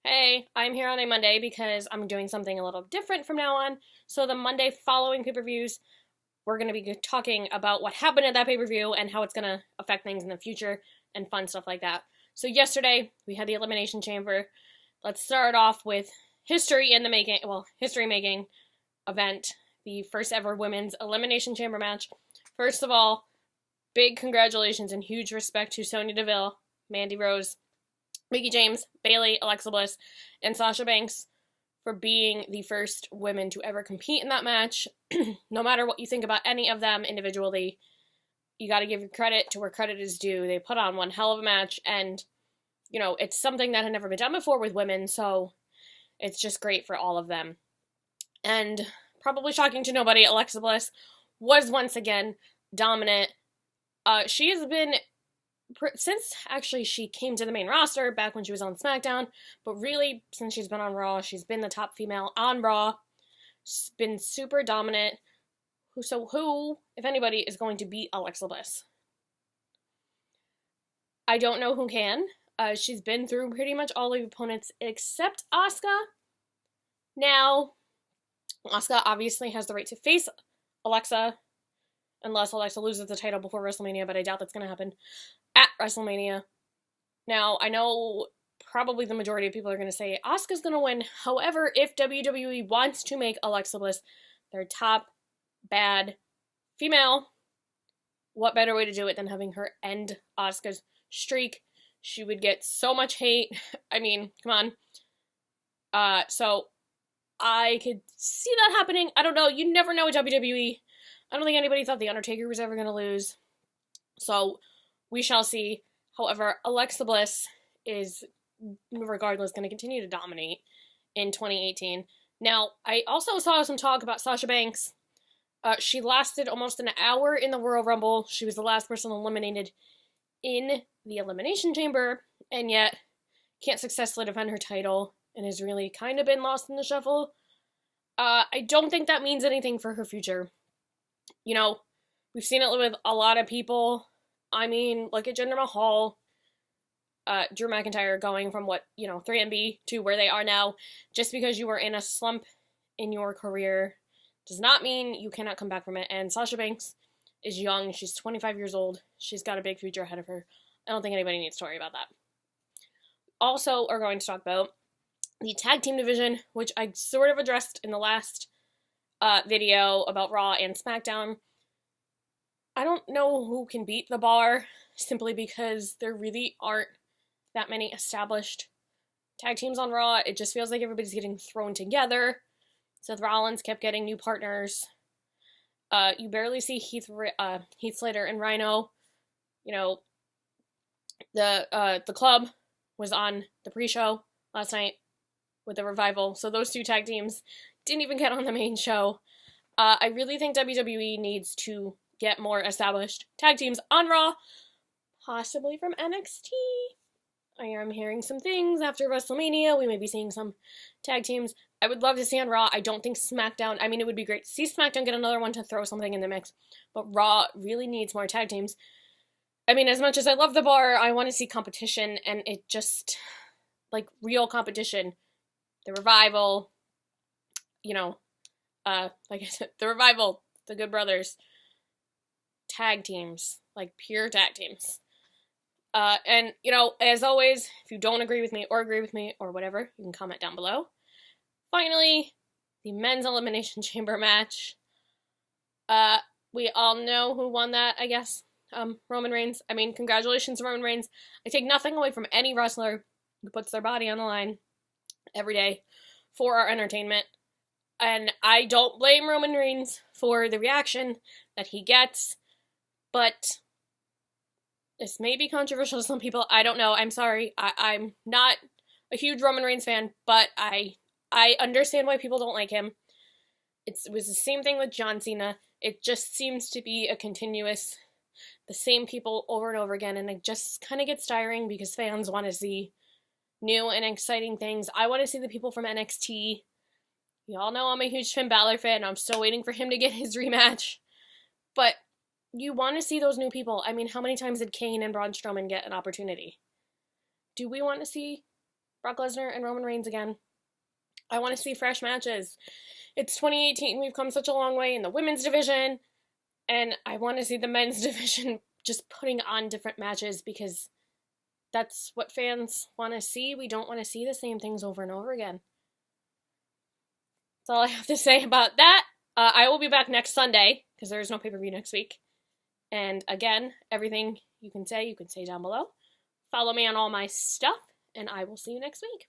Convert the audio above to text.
Hey, I'm here on a Monday because I'm doing something a little different from now on. So, the Monday following pay per views, we're going to be talking about what happened at that pay per view and how it's going to affect things in the future and fun stuff like that. So, yesterday, we had the Elimination Chamber. Let's start off with history making event, the first ever women's Elimination Chamber match. First of all, big congratulations and huge respect to Sonya Deville, Mandy Rose, Mickie James, Bayley, Alexa Bliss, and Sasha Banks for being the first women to ever compete in that match. No matter what you think about any of them individually, you gotta give credit to where credit is due. They put on one hell of a match, and, it's something that had never been done before with women, so it's just great for all of them. And probably shocking to nobody, Alexa Bliss was once again dominant. She has been since actually she came to the main roster back when she was on SmackDown, but really since she's been on Raw, she's been the top female on Raw. She's been super dominant. Who, if anybody, is going to beat Alexa Bliss? I don't know who can. She's been through pretty much all the opponents except Asuka. Now, Asuka obviously has the right to face Alexa, unless Alexa loses the title before WrestleMania, but I doubt that's going to happen at WrestleMania. Now, I know probably the majority of people are going to say Asuka's going to win. However, if WWE wants to make Alexa Bliss their top bad female, what better way to do it than having her end Asuka's streak? She would get so much hate. I mean, come on. So I could see that happening. I don't know. You never know with WWE. I don't think anybody thought The Undertaker was ever going to lose. So we shall see. However, Alexa Bliss is, regardless, going to continue to dominate in 2018. Now, I also saw some talk about Sasha Banks. She lasted almost an hour in the Royal Rumble. She was the last person eliminated in the Elimination Chamber, and yet can't successfully defend her title and has really kind of been lost in the shuffle. I don't think that means anything for her future. We've seen it with a lot of people. I mean, look at Jinder Mahal, Drew McIntyre going from 3MB to where they are now. Just because you were in a slump in your career does not mean you cannot come back from it. And Sasha Banks is young. She's 25 years old. She's got a big future ahead of her. I don't think anybody needs to worry about that. Also, are going to talk about the tag team division, which I sort of addressed in the last video about Raw and SmackDown. I don't know who can beat The Bar, simply because there really aren't that many established tag teams on Raw. It just feels like everybody's getting thrown together. Seth Rollins kept getting new partners. You barely see Heath Slater and Rhino. The Club was on the pre-show last night with the Revival, so those two tag teams didn't even get on the main show. I really think WWE needs to get more established tag teams on Raw, possibly from NXT. I am hearing some things after WrestleMania. We may be seeing some tag teams I would love to see on Raw. I don't think SmackDown, it would be great to see SmackDown get another one to throw something in the mix, but Raw really needs more tag teams. As much as I love The Bar, I want to see competition, and it just, real competition. The Revival, like I said, The Revival, the Good Brothers, tag teams, pure tag teams. And, as always, if you don't agree with me or whatever, you can comment down below. Finally, the men's Elimination Chamber match. We all know who won that, I guess. Roman Reigns. Congratulations, Roman Reigns. I take nothing away from any wrestler who puts their body on the line every day for our entertainment. And I don't blame Roman Reigns for the reaction that he gets, but this may be controversial to some people. I don't know. I'm sorry. I'm not a huge Roman Reigns fan, but I understand why people don't like him. It was the same thing with John Cena. It just seems to be a continuous, the same people over and over again, and it just kind of gets tiring because fans want to see new and exciting things. I want to see the people from NXT. Y'all know I'm a huge Finn Balor fan. I'm still waiting for him to get his rematch. But you want to see those new people. How many times did Kane and Braun Strowman get an opportunity? Do we want to see Brock Lesnar and Roman Reigns again. I want to see fresh matches. It's 2018. We've come such a long way in the women's division. And I want to see the men's division just putting on different matches because that's what fans want to see. We don't want to see the same things over and over again. That's all I have to say about that. I will be back next Sunday because there is no pay-per-view next week. And again, everything you can say down below. Follow me on all my stuff, and I will see you next week.